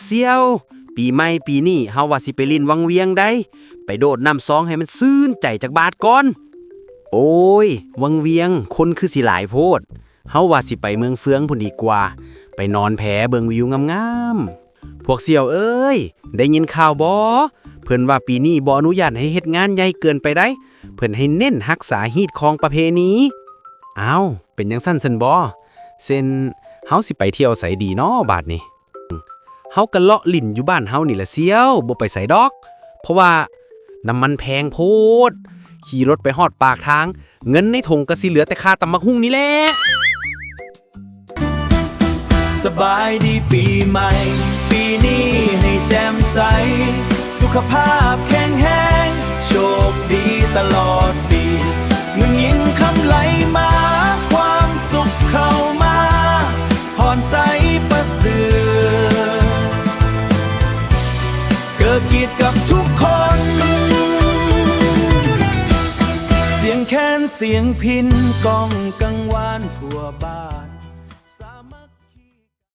เสี่ยวปีใหม่ปีนี้เฮาว่าสิไปลิ้นวังเวียงได้ไปโดดน้ำซองให้มันซื่นใจจากบาดก่อนโอ้ยวังเวียงคนคือสิหลายโพดเฮาว่าสิไปเมืองเฟืองพุ่นดีกว่าไปนอนแพเบิ่งวิวงามๆพวกเสี่ยวเอ้ยได้ยินข่าวบ่เพิ่นว่าปีนี้บ่อนุญาตให้เฮ็ดงานใหญ่เกินไปได้เพิ่นให้เน้นรักษาฮีตของประเพณีอ้าวเป็นจังซั่นซั่นบ่เซ็นเฮาสิไปเที่ยวไสดีน้อบาดนี้เฮาก็เลาะลิ่นอยู่บ้านเฮานี่แหละเสี่ยวบ่ไปไสดอกเพราะว่าน้ำมันแพงโพดขี่รถไปฮอดปากทางเงินในถุงก็สิเหลือแต่ค่าตำบักหุ่งนี่แหละสบายดีปีใหม่ปีนี้ให้แจ่มใสสุขภาพแข็งแรงโชคดีตลอดปีเงินยิ่งคำไหลมาความสุขเข้ามาพรใสประเสริฐเกิดเกียรติกับทุกคนเสียงแค้นเสียงพินก้องกังวานทั่วบ้าน